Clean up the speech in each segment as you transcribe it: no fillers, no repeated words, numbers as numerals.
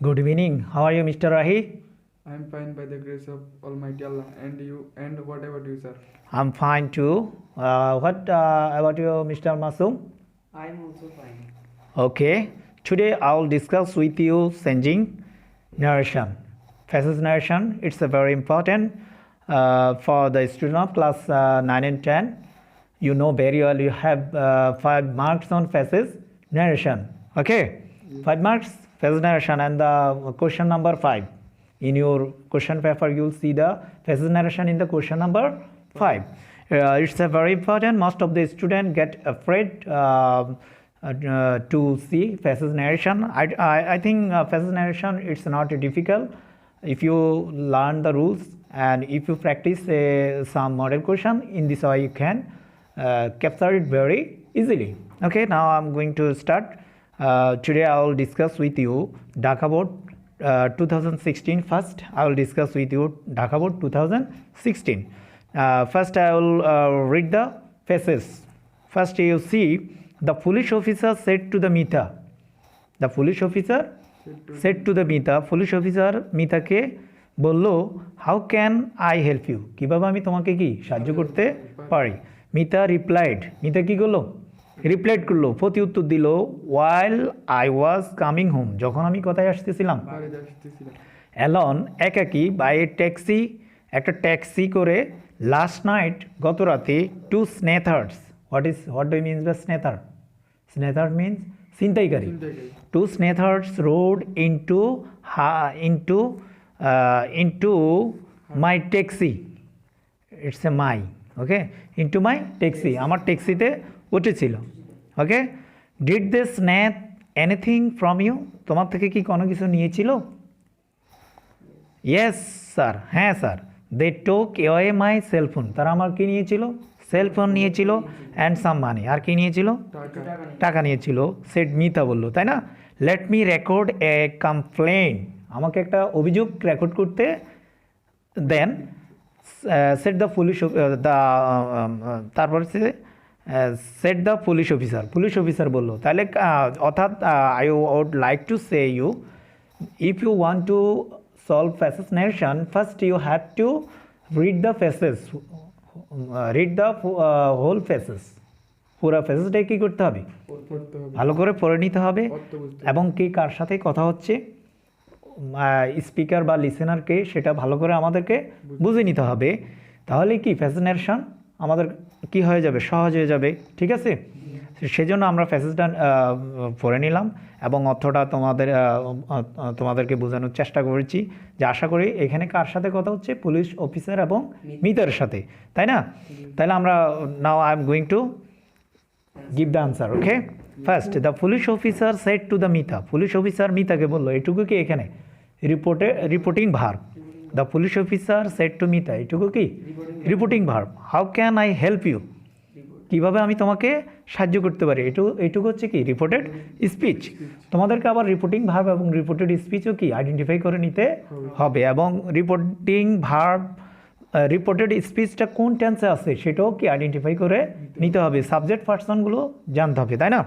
Good evening. How are you, Mr. Rahi? I am fine by the grace of Almighty Allah. And you? And what about you, sir? I'm fine too. What about you, Mr. Masum? I am also fine. Okay. Today I'll discuss with you changing narration. Faces narration. It's a very important for the student of class 9 and 10. You know very well you have 5 marks on faces narration. Okay. 5 marks faces narration and the question number 5. In your question paper, you'll see the faces narration in the question number 5. It's a very important. Most of the students get afraid to see faces narration. I think faces narration it's not difficult if you learn the rules and if you practice some model question. In this way, you can capture it very easily. Okay, now I'm going to start. Today I will discuss with you Dhaka Board 2016. First I will discuss with you Dhaka Board 2016. First I will read the faces. First you see the police officer said to the Mita. The police officer said to the Mita. Police officer Mita কে বললো how can I help you? কিভাবে আমি তোমাকে কি সাহায্য করতে পারি? Mita replied. Mita কি করলো? রিপ্লাইড করলো, প্রতি উত্তর দিল while I was coming home. যখন আমি কোথায় আসতেছিলাম? অ্যালন একাকী বাই এ ট্যাক্সি, একটা ট্যাক্সি করে লাস্ট নাইট গত রাতে two snatchers. What do means by snatcher? Snatcher means ছিনতাইকারী. Two snatchers rode into my taxi. It's a my. Okay, into my taxi. আমার ট্যাক্সিতে উঠেছিল. Okay, did they snap anything from you? তোমার থেকে কি কোনো কিছু নিয়েছিল? ইয়েস স্যার, হ্যাঁ sir. They took away my cellphone. তারা আমার কি নিয়েছিল? সেলফোন নিয়েছিল অ্যান্ড সাম মানি। আর কি নিয়েছিল? টাকা নিয়েছিল। সেট মিতা বললো, তাই না? Let me record a complain. আমাকে একটা অভিযোগ রেকর্ড করতে দেন। সেট দ্য পুলিশ তারপর said the police officer. Police officer বললো। তাহলে অর্থাৎ I would like to say you if you want to solve faces narration, first you have to read the faces, read the whole faces. পুরো ফেসেসটাই কী করতে হবে? ভালো করে পড়ে নিতে হবে এবং কে কার সাথে কথা হচ্ছে, স্পিকার বা লিসেনারকে, সেটা ভালো করে আমাদেরকে বুঝে নিতে হবে। তাহলে কি ফেসেস নারেশন আমাদের কি হয়ে যাবে? সহজ হয়ে যাবে। ঠিক আছে, সেজন্য আমরা ফেসেসটা পড়ে নিলাম এবং অর্থটা তোমাদেরকে বোঝানোর চেষ্টা করেছি। যে আশা করি এখানে কার সাথে কথা হচ্ছে? পুলিশ অফিসার এবং মিতার সাথে, তাই না? তাহলে আমরা now I am going to give the answer. Okay, first the police officer said to the Mita. Police officer মিতাকে বললো, এটুকু কি এখানে reporting verb? The police officer said to Mita, এটুকু কি reporting verb? How can I help you? কীভাবে আমি তোমাকে সাহায্য করতে পারি? এইটুকু হচ্ছে কি রিপোর্টেড স্পিচ। তোমাদেরকে আবার রিপোর্টিং ভার্ব এবং রিপোর্টেড স্পিচও কি আইডেন্টিফাই করে নিতে হবে এবং রিপোর্টিং ভার্ব রিপোর্টেড স্পিচটা কোন টেন্সে আছে সেটাও কি আইডেন্টিফাই করে নিতে হবে। সাবজেক্ট পার্সনগুলো জানতে হবে, তাই না?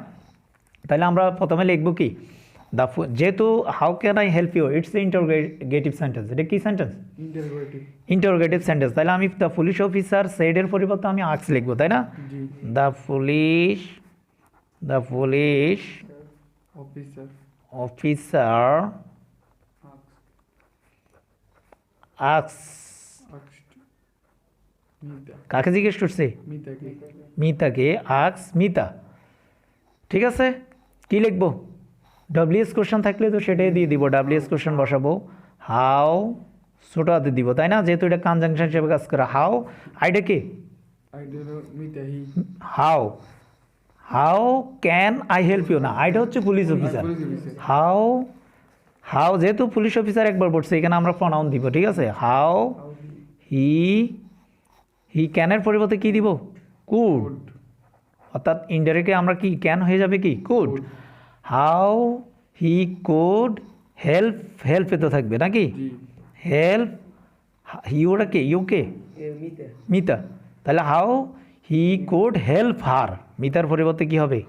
তাহলে আমরা প্রথমে লিখবো কি যেহেতু how can I help you it's interrogative sentence. এটা কি সেন্টেন্স? Interrogative sentence. তাহলে আমি দ্য পুলিশ অফিসার সেডের পরিবর্তে আমি আক্স লিখবো, তাই না? The police officer asks. কাকে জিজ্ঞেস করছে? মিতাকে। আক্স মিতা। ঠিক আছে, কি লিখবো? ডব্লিউএস কোশ্চেন থাকলে তো সেটাই দিয়ে দিব, ডব্লিউএস কোশ্চেন বসাবো। হাউ ছোট হাতে দিব, তাই না? যেহেতু এটা কনজাংশন হিসেবে কাজ করে। হাউ আইটা কি? How can I help you না, আইটা হচ্ছে পুলিশ অফিসার। হাউ যেহেতু পুলিশ অফিসার একবার বলছে, এখানে আমরা প্রনাউন দিব। ঠিক আছে, হাউ হি ক্যানের পরিবর্তে কি দিব? কুড। অর্থাৎ ইনডাইরেক্টলি আমরা কি ক্যান হয়ে যাবে কি could. How he could help তো থাকবে নাকি? হেল্প ইউটা কে? ইউকে মিতা। তাহলে হাউ হি কুড হেল্প হার। মিতার পরিবর্তে কি হবে?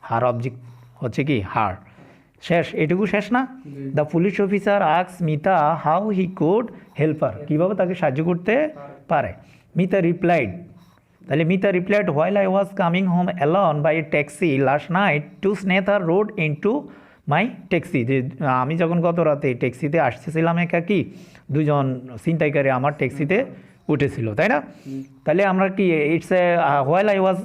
হার অবজেক্ট হচ্ছে কি হার। শেষ, এটুকু শেষ না? জি the police officer asks Mita how he could help her, কীভাবে তাকে সাহায্য করতে পারে। মিতা রিপ্লাইড, তাহলে Mita replied while I was coming home alone by a taxi last night two snatcher rode into my taxi, যে আমি যখন গত রাতে ট্যাক্সিতে আসতেছিলাম একাকি, দুজন ছিনতাইকারী আমার ট্যাক্সিতে উঠেছিল, তাই না? তাহলে আমরা কি it's a while I was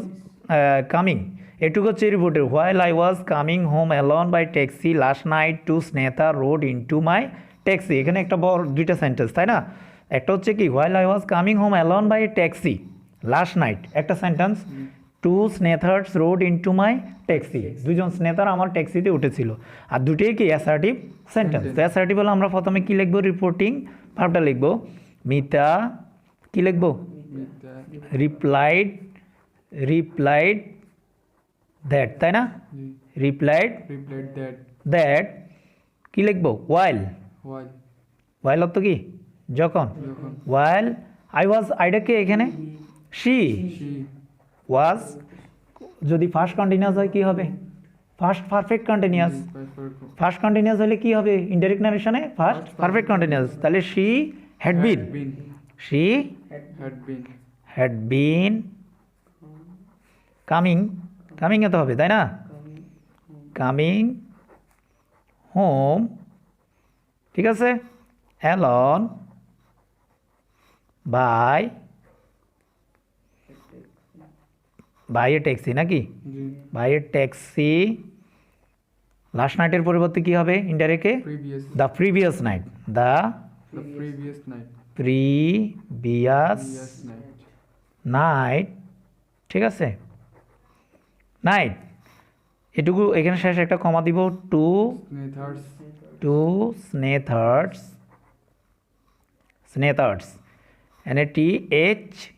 coming, এটুকু হচ্ছে রিপোর্টের while I was coming home alone by taxi last night two snatcher rode into my taxi, এখানে একটা বড় দুইটা সেন্টেন্স, তাই না? একটা হচ্ছে কি while I was coming home alone by taxi last night একটা sentence, two snatchers rode into my taxi, দুজন স্নেতার আমার ট্যাক্সিতে উঠেছিল, আর দুটোই কি অ্যাসার্টিভ সেন্টেন্স। তো অ্যাসার্টিভ হলে আমরা প্রথমে কি লিখবো, রিপোর্টিং ভার্বটা লিখবো, মিতা কি লিখবো, মিতা রিপ্লাইড, রিপ্লাইড দ্যাট, তাই না? জি রিপ্লাইড রিপ্লাইড দ্যাট দ্যাট কি লিখবো, ওয়াইল, হোয়াইল ওয়াইল অর্থ কি যখন, যখন ওয়াইল আই ওয়াজ, আইডা কে এখানে, শি শি ওয়াজ, যদি ফার্স্ট কন্টিনিউয়াস হয় কি হবে, first perfect continuous, first continuous হলে কি হবে ইনডাইরেক্ট নারেশনে, ফার্স্ট পারফেক্ট কন্টিনিউয়াস, তাহলে she had been, she had been had been coming, coming এ তো হবে তাই না, কামিং হোম, ঠিক আছে, alone by, by a taxi নাকি, জি বাই এ ট্যাক্সি, লাস্ট নাইটের পরিবর্তে কি হবে ইনডাইরেক্টে, previous the previous night, the the previous night previous previous night night, ঠিক আছে, নাইট, এটুকু এখানে শেষে একটা কমা দিব, টু Snethars টু স্নেথার্স, স্নেথার্স NATHERS,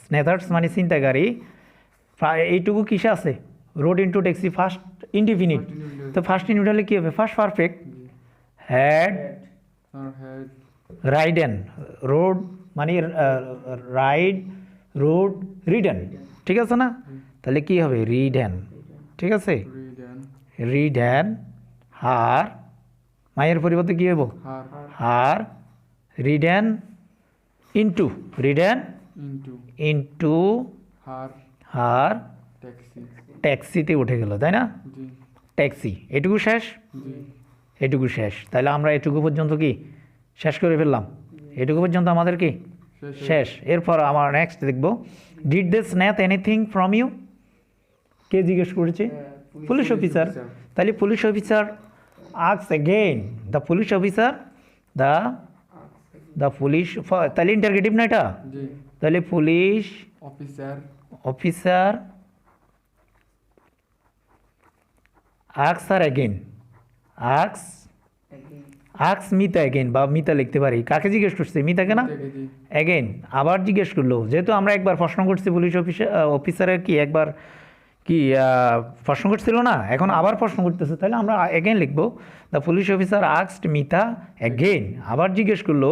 স্নেথার্স মানে চিন্তাকারী, এইটুকু কিসে আছে, road into taxi first indefinite, তো ফার্স্ট ইনডিফিনিট হলে কী হবে, first perfect, had or had রাইডেন, road মানে রাইড, রোড, রিডেন, ঠিক আছে না, তাহলে কি হবে রিডেন, ঠিক আছে, ridden রিডেন হার, মায়ের পরিবর্তে কি হবো, har her, ridden into, ridden into into har her taxi ট্যাক্সিতে উঠে গেল, তাই না, জি ট্যাক্সি, এটুকু শেষ, জি এটুকু শেষ, তাহলে আমরা এটুকু পর্যন্ত কি শেষ করে ফেললাম, এটুকু পর্যন্ত আমাদের কি শেষ। এরপর আমার নেক্সট দেখব, did they snap anything from you, কে জিজ্ঞেস করেছে, পুলিশ অফিসার, তাহলে police officer asks again, the police officer, the police, তাহলে ইন্টারগেটিভ না এটা, জি তাহলে পুলিশ officer অফিসার আক্স আর again, asks, asks Mita again, বা মিতা লিখতে পারি, কাকে জিজ্ঞেস করছে, মিতাকে না, থেকে জি অ্যাগেন আবার জিজ্ঞেস করলো, যেহেতু আমরা একবার প্রশ্ন করছি পুলিশ অফিসারের কি একবার কি প্রশ্ন করছিল না, এখন আবার প্রশ্ন করতেছে, তাহলে আমরা অ্যাগেন লিখবো, দ্য পুলিশ অফিসার আক্সড মিতা অ্যাগেন, আবার জিজ্ঞেস করলো,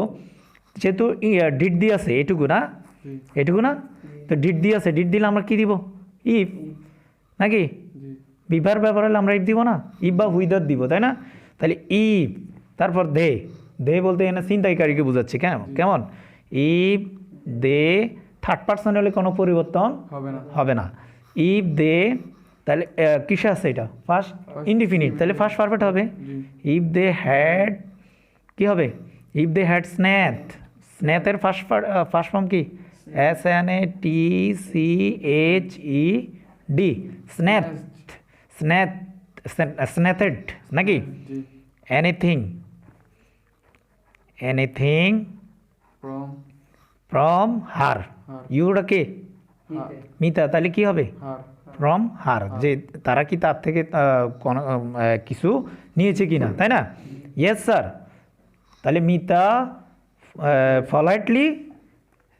যেহেতু ডিট দিয়ে আছে এটুকু না, জি এটুকু না, তো ডিট দিয়ে আছে, ডিট দিলে আমরা কি দিব, ইফ নাকি, জি বিভার ব্যাপার হলে আমরা ইফ দিব না, ইফ বা হুইদার দিব, তাই না, তাহলে ইফ, তারপর দে, দে বলতে এখানে ছিনতাইকারীকে বোঝাচ্ছে, কেমন, ইফ দে, থার্ড পার্সন হলে কোনো পরিবর্তন হবে না হবে না, ইফ দে, তাহলে কিসে আছে এটা, ফার্স্ট ইনডিফিনিট, তাহলে ফার্স্ট পারফেক্ট হবে, জি ইফ দে হ্যাড, কি হবে, ইফ দে হ্যাড স্ন্যাথ, স্ন্যাথের ফার্স্ট ফর্ম কি, SNATCHED, স্ন্যাথ, স্ন্যাথ, স্ন্যাথেড নাকি, জি anything, anything from from her, har ইউটা কে, har মিতা, তাহলে কি হবে, har ফ্রম হার, যে তারা কি তার থেকে কোনো কিছু নিয়েছে কি না, তাই না, ইয়েস স্যার, তাহলে Mita politely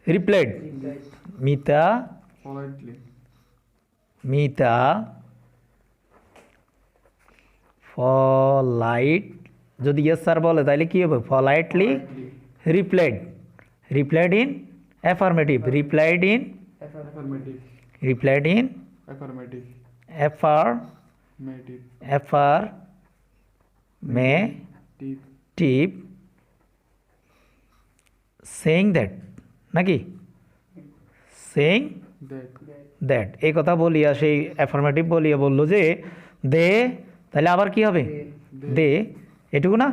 replied, Mita, politely Mita polite, যদি ইয়েস স্যার বলে তাহলে কি হবে, politely replied, replied in affirmative, replied in, affirmative replied in affirmative affirmative saying that নাকি saying দ্যাট এই কথা বলিয়া সেই অ্যাফার্মেটিভ বলিয়া বললো যে দে, তাহলে আবার কি হবে দে, এটুকু না,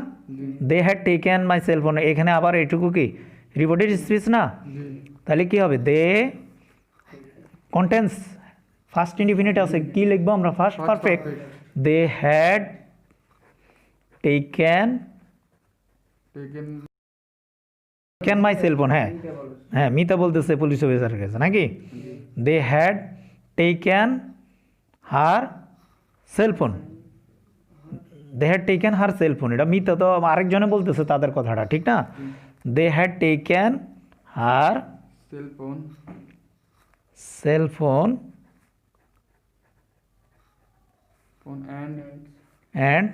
they had taken my cell phone, এখানে আবার এটুকু কি রিপোর্টেড স্পিচ না, তাহলে কি হবে দে কন্টেন্স ফার্স্ট ইনডিফিনিট আছে, কি লিখবো আমরা first perfect, they had taken can my cell phone, হ্যাঁ হ্যাঁ মিতা বলতেছে পুলিশ অফিসারের কাছে নাকি, they had taken her cell phone, they had taken her cell phone, এটা মিতা তো আরেকজনে বলতেছে তাদের কথাটা, ঠিক না, they had taken her cell phone and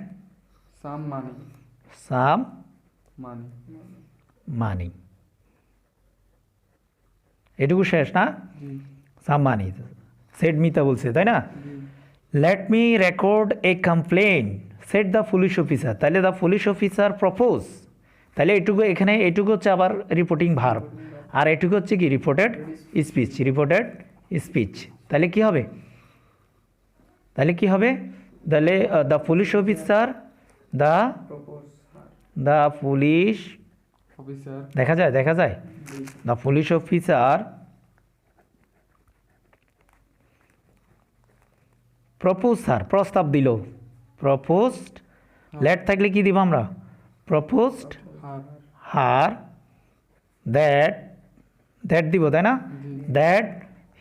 some money, এটুকু শেষ না, সাম মানি সেট মিতা বলছে তাই না, let me record a complain set the police officer, তাহলে দ্য পুলিশ অফিসার প্রপোজ, তাহলে এটুকু এখানে এটুকু হচ্ছে আবার রিপোর্টিং ভার্ব, আর এটুকু হচ্ছে কি রিপোর্টেড স্পিচ, তাহলে কি হবে, তাহলে the police officer the police দেখা যায় the police officer propose sir প্রস্তাব দিল, প্রপোজড, লেট থাকলে কি দিব আমরা প্রপোজড হার দ্যাট দিব তাই না, দ্যাট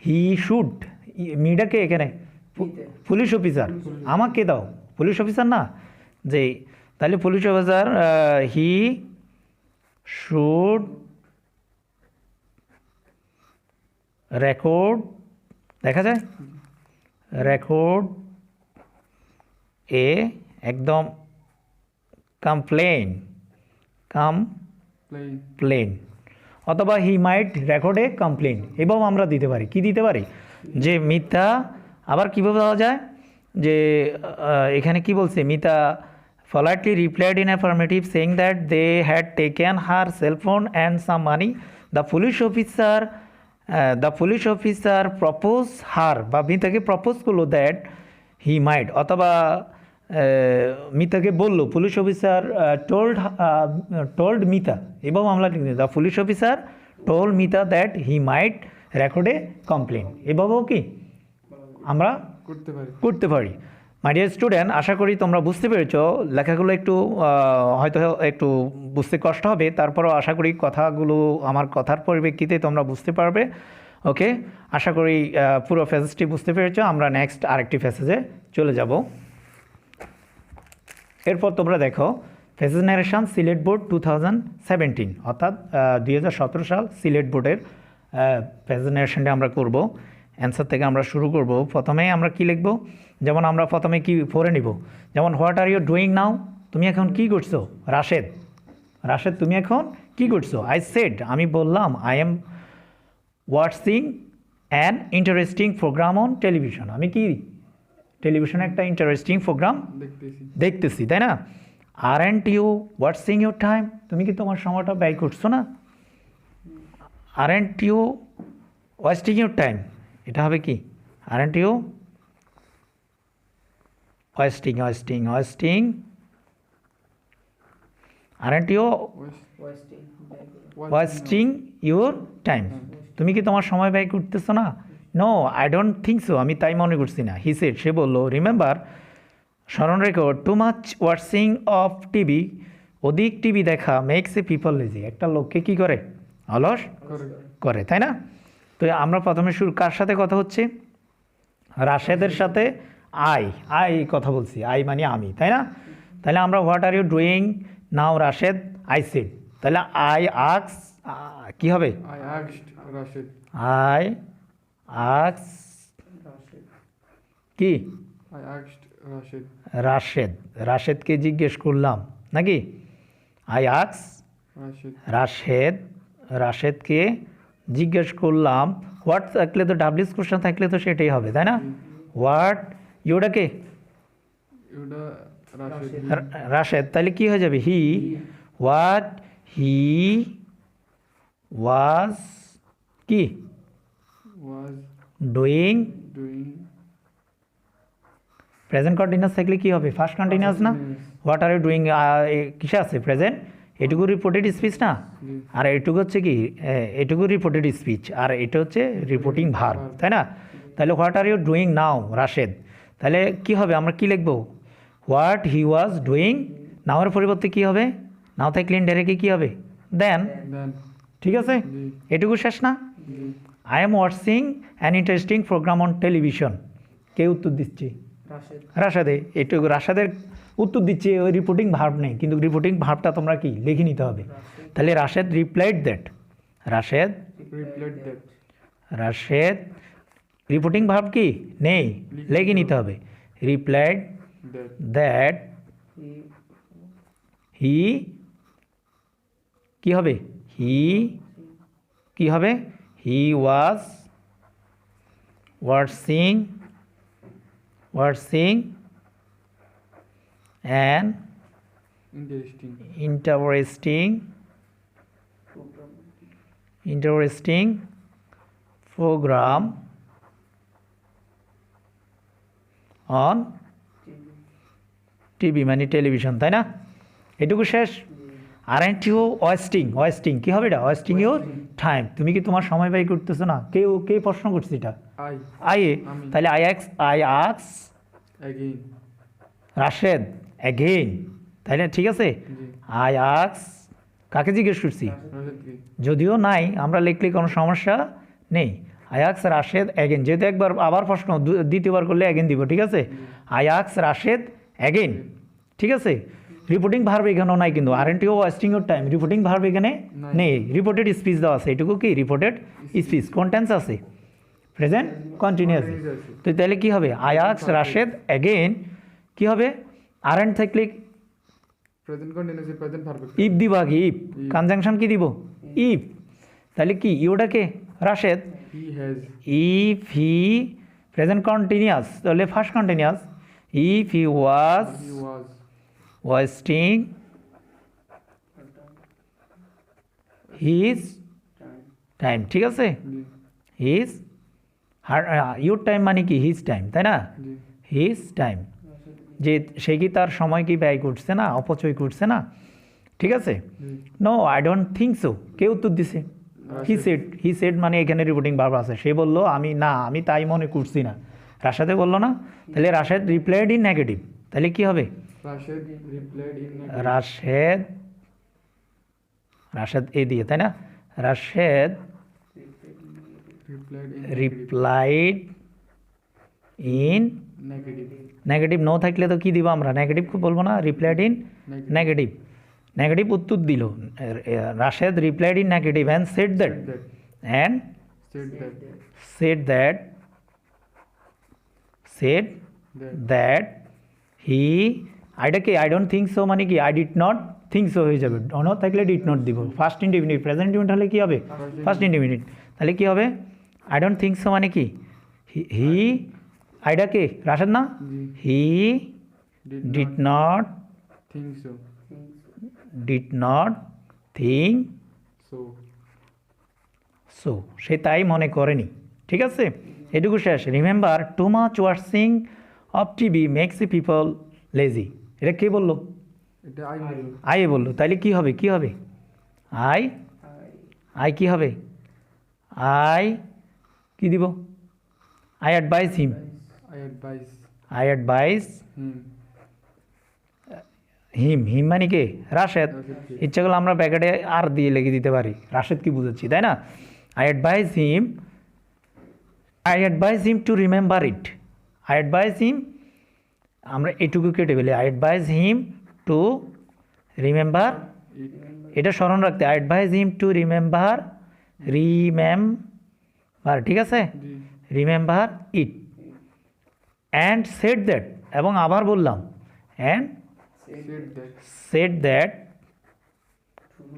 হি শুড, মিডাকে এখানে পুলিশ অফিসার, আমাকে দাও পুলিশ অফিসার না যে, তাহলে police officer he should record, দেখা যায় রেকর্ড এ একদম কমপ্লেন, অথবা হি মাইট রেকর্ড এ কমপ্লেন, এভাবে আমরা দিতে পারি, কি দিতে পারি যে মিথ্যা, আবার কীভাবে দেওয়া যায় যে এখানে কি বলছে, Mita politely replied in affirmative saying that they had taken her cell phone and some money. The police officer proposed her বা মিতাকে প্রপোজ করলো দ্যাট হি মাইট, অথবা মিতাকে বললো পুলিশ অফিসার টোল্ড মিতা, এবং আমরা the police officer told Mita that he might record a complain, এভাবেও কি আমরা করতে পারি। মাই ডিয়ার স্টুডেন্ট, আশা করি তোমরা বুঝতে পেরেছ, লেখাগুলো একটু হয়তো একটু বুঝতে কষ্ট হবে, তারপরও আশা করি কথাগুলো আমার কথার পরিপ্রেক্ষিতে তোমরা বুঝতে পারবে। ওকে, আশা করি পুরো ফেসেজটি বুঝতে পেরেছ। আমরা নেক্সট আরেকটি ফেসেজে চলে যাব। এরপর তোমরা দেখো ফেসেজ ন্যারেশন সিলেট বোর্ড 2017, অর্থাৎ 2017 সাল সিলেট বোর্ডের ফেসেজ ন্যারেশনটা আমরা করব। অ্যান্সার থেকে আমরা শুরু করব। প্রথমেই আমরা কি লিখব, যেমন আমরা প্রথমে কি পড়ে নিব, যেমন what are you doing now, তুমি এখন কি করছো, রাশেদ তুমি এখন কি করছো, আই সেড আমি বললাম, I am watching an interesting program on television, আমি কি টেলিভিশনে একটা ইন্টারেস্টিং প্রোগ্রাম দেখতেছি, তাই না। Aren't you watching your time, তুমি কি তোমার সময়টা ব্যয় করছো না, aren't you wasting your time, এটা হবে কি aren't you wasting aren't you wasting your time, তুমি কি তোমার সময় ব্যয় করতেছো না, no I don't think so, আমি তাই মনে করছি না। হি সেড, সে বললো, রিমেম্বার স্মরণ রেখো, two much watching of TV, অধিক টিভি দেখা মেক্স এ পিপল লেজি, একটা লোককে কি করে, অলস করে, তাই না। তো আমরা প্রথমে শুরু কার সাথে কথা হচ্ছে, রাশেদের সাথে। আই কথা বলছি, আই মানে আমি, তাই না। তাহলে আমরা what are you doing now Rashed, I said, তাহলে আই আক্স কি হবে, আই আক্স কি রাশেদকে জিজ্ঞেস করলাম নাকি, আই আক্স রাশেদকে জিজ্ঞেস করলাম, হোয়াট থাকলে তো ডাব্লিউস কোশ্চেন থাকলে তো সেটাই হবে, তাই না। হোয়াট ইউটাকে এটা রাশেদ রাশেদ, তাহলে কি হয়ে যাবে? হি হোয়াট হি ওয়াজ কি was doing. Doing present continuous থাকলে কি হবে? ফার্স্ট কন্টিনিউয়াস না? হোয়াট আর ইউ ডুইং কিসে আছে? প্রেজেন্ট। এটুকু রিপোর্টেড স্পিচ না? জি আর এটুকু হচ্ছে কি এটুকু রিপোর্টেড স্পিচ, আর এটা হচ্ছে রিপোর্টিং ভার্ব, তাই না? তাহলে what are you doing now Rashed, তাহলে কি হবে? আমরা কি লিখবো? What he was doing. নাওয়ের পরিবর্তে কি হবে? নাও থাকলে ইনডাইরেক্টলি কি হবে? দেন। দেন ঠিক আছে, জি এটুকু শেষ না? জি I am watching an interesting program on television. কে উত্তর দিচ্ছে? রাশেদ। রাশাদে। এটুকু রাশাদের উত্তর দিচ্ছে, ওই রিপোর্টিং ভার্ব নেই, কিন্তু রিপোর্টিং ভার্বটা তোমরা কি লিখে নিতে হবে। তাহলে Rashed replied that. Rashed রিপ্লেট that Rashed reporting verb কি নেই, লিখে নিতে হবে। রিপ্লাইড দ্যাট দ্যাট হি কি হবে? হি কি হবে? He was watching an interesting interesting program on TV মানে টেলিভিশন, তাই না? এটুকু শেষ। আরেন্ট ইউ ওয়েস্টিং কি হবে? এটা ওয়েস্টিং ইউর টাইম। তুমি কি তোমার সময় ব্যয় করতেছো না? কে প্রশ্ন করছে এটা? I I. আমি। তাহলে আই আক্স অ্যাগেইন রাশেদ অ্যাগেইন, তাই না? ঠিক আছে, জি আই আক্স কাকে জিজ্ঞেস করছি? রাশেদ কি যদিও নাই, আমরা লিখলে কোনো সমস্যা নেই। আয়াক্স রাশেদ অ্যাগেন, যেহেতু একবার আবার প্রশ্ন, দ্বিতীয়বার করলে অ্যাগেন দিব, ঠিক আছে? আয়াক্স রাশেদ অ্যাগেন, ঠিক আছে? রিপোর্টিং ভার্ব এখানেও নাই, কিন্তু aren't you wasting your time reporting verb এখানে নাই। নেই। রিপোর্টেড স্পিচ দেওয়া আছে, এটুকু কি রিপোর্টেড স্পিচ। কোন টেন্স আছে? Present continuous. তো তাহলে কি হবে? আয়াক্স রাশেদ অ্যাগেন কি হবে? আরেন্ট থাকলে present continuous present perfect if দিবা কি? ইফ কনজাংশন কি দিব? ইফ। তাহলে কি ইউটাকে Rashed he has if he present continuous, তাহলে first continuous. If he was he was wasting his time, ঠিক আছে? জি হিজ ইউর টাইম মানে কি? হিজ টাইম, তাই না? জি হিজ টাইম, যে সে কি তার সময় কি ব্যয় করছে না, অপচয় করছে না, ঠিক আছে? জি no I don't think so. কে উত্তর দিছে? হি সেড মানে এখানে রিপোর্টিং ভার্ব আছে। সে বললো আমি তাই মনে করছি না। রাশেদে বললো না, তাহলে রাশেদ রিপ্লাইড ইন নেগেটিভ। তাহলে কি হবে? রাশেদ রিপ্লাইড ইন রাশেদ এ দিয়ে, তাই না? Rashed replied in negative negative. No থাকলে তো কি দিব আমরা? নেগেটিভ বলবো না? Replied in negative. নেগেটিভ উত্তর দিল। Rashed replied in negative and said that and said that said that he আইটাকে আই ডোন্ট থিঙ্ক সো মানে কি? I did not think so হয়ে যাবে। ডোন্ট থাকলে ডিড নট দিব। ফার্স্ট ইন্ডিফিনিট, প্রেজেন্ট ইন্ডিফিনিট হলে কি হবে? First indefinite. তাহলে কি হবে? আই ডোন্ট থিঙ্ক সো মানে কি? হি আইটাকে রাশেদ না? He did not think so think so so, সে তাই মনে করেনি, ঠিক আছে? এটুকু শেষ। Remember too much watching of TV makes a people lazy. এটা কে বললো? এটা আই বলল আই বললো। তাইলে কি হবে? কি হবে? আই কি হবে? আই কি দিব? I advise him. I advise him হিম মানে কে? রাশেদ। রাশেদ কে? ইচ্ছা করলে আমরা প্যাকেটে আর দিয়ে লিখে দিতে পারি, রাশেদ কি বুঝাচ্ছি, তাই না? I advise him to remember it. I advise him, আমরা এটুকু কেটে ফেলি। I advise him to remember, it এটা স্মরণ রাখতে। I advise him to remember, ঠিক আছে? জি remember it and said that, এবং আবার বললাম and said that said that,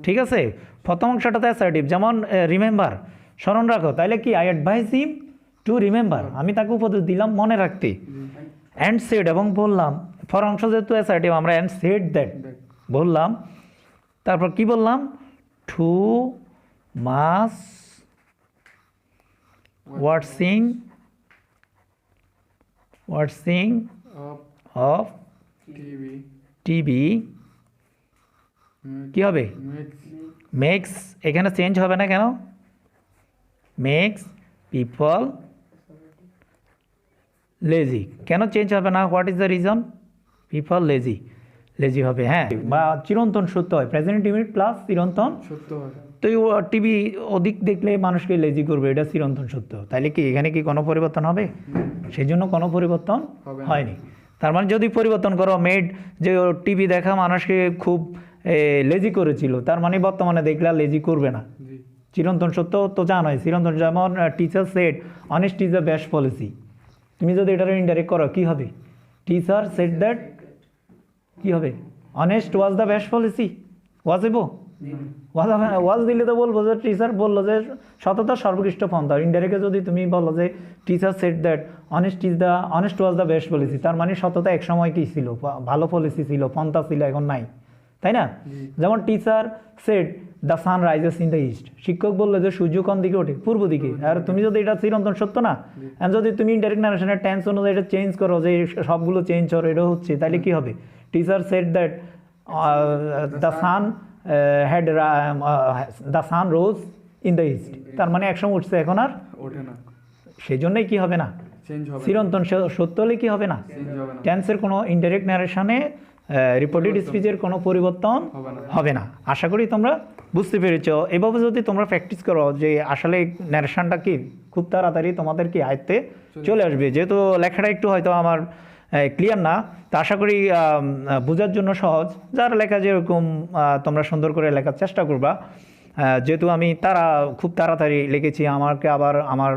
ঠিক আছে? প্রথম অংশটাতে অ্যাসার্টিভ, যেমন রিমেম্বার স্মরণ রাখো, তাইলে কি? I advise him to remember, আমি তাকে উপদেশ দিলাম মনে রাখতে। অ্যান্ড সেড এবং বললাম ফর অংশ যেহেতু অ্যাসার্টিভ আমরা অ্যান্ড সেড দ্যাট বললাম, তারপর কি বললাম, টু মাস ওয়াটসিং Of অফ TV টিভি কি হবে, makes মেক্স, এখানে চেঞ্জ হবে না কেন, মেক্স পিপল লেজি, কেন চেঞ্জ হবে না, what is the reason, people lazy হবে, হ্যাঁ, বা চিরন্তন সত্য হয়, প্রেজেন্ট ইনডিফিনিট প্লাস চিরন্তন, সত্য হয়। তো টিভি অধিক দেখলে মানুষকে লেজি করবে, এটা চিরন্তন সত্য, তাইলে কি এখানে কি কোনো পরিবর্তন হবে, সেই জন্য কোনো পরিবর্তন হবে না। হয়নি। তার মানে যদি পরিবর্তন করো মেড, যে টিভি দেখা মানুষকে খুব লেজি করেছিল, তার মানে বর্তমানে দেখলে লেজি করবে না, জি চিরন্তন সত্য তো জানোই, চিরন্তন, যেমন teacher said honest is the best policy, তুমি যদি এটার ইনডাইরেক্ট করো কি হবে, টিচার সেড দ্যাট কি হবে, honest was the best policy, was এবো, ওয়াজ দিলে তো বলবো যে টিচার বললো যে সততা সর্বোৎকৃষ্ট পন্থা, ইনডাইরেক্টে যদি তুমি বলো যে teacher said that honest was the best policy, তার মানে সততা এক সময় কি ছিল, ভালো পলিসি ছিল, পন্থা ছিল, এখন নাই, তাই না? যেমন teacher said the sun rises in the east, শিক্ষক বললো যে সূর্য কোন দিকে ওঠে, পূর্ব দিকে, আর তুমি যদি এটা চিরন্তন সত্য না, আর যদি তুমি ইনডাইরেক্ট নারেশনের টেন্স অনুযায়ী এটা চেঞ্জ করো, যে সবগুলো চেঞ্জ করো, এটা হচ্ছে, তাহলে কি হবে, teacher said that the sun the sun rose in the east, তার মানে একসময় উঠছে, এখন আর ওঠে না, সেই জন্যই কি হবে না, চেঞ্জ হবে না, চিরন্তন সত্য হলে কি হবে না, চেঞ্জ হবে না, টেন্সের কোনো ইনডাইরেক্ট ন্যারেশনে রিপোর্টেড স্পিচের কোনো পরিবর্তন হবে না। আশা করি তোমরা বুঝতে পেরেছ। এভাবে যদি তোমরা প্র্যাকটিস করো, যে আসলে ন্যারেশনটা কি খুব তাড়াতাড়ি তোমাদের কি আয়ত্তে চলে আসবে, যেহেতু লেখাটা একটু হয়তো আমার ক্লিয়ার না, তা আশা করি বোঝার জন্য সহজ, যার লেখা যেরকম তোমরা সুন্দর করে লেখার চেষ্টা করবা। যেহেতু আমি খুব তাড়াতাড়ি লিখেছি, আমাকে আবার আমার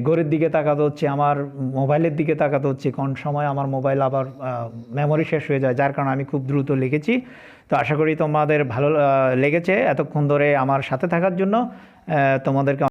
ঘড়ির দিকে তাকাতে হচ্ছে, আমার মোবাইলের দিকে তাকাতে হচ্ছে, কোন সময় আমার মোবাইল আবার মেমোরি শেষ হয়ে যায়, যার কারণে আমি খুব দ্রুত লিখেছি। তো আশা করি তোমাদের ভালো লেগেছে এতক্ষণ ধরে আমার সাথে থাকার জন্য, তোমাদেরকে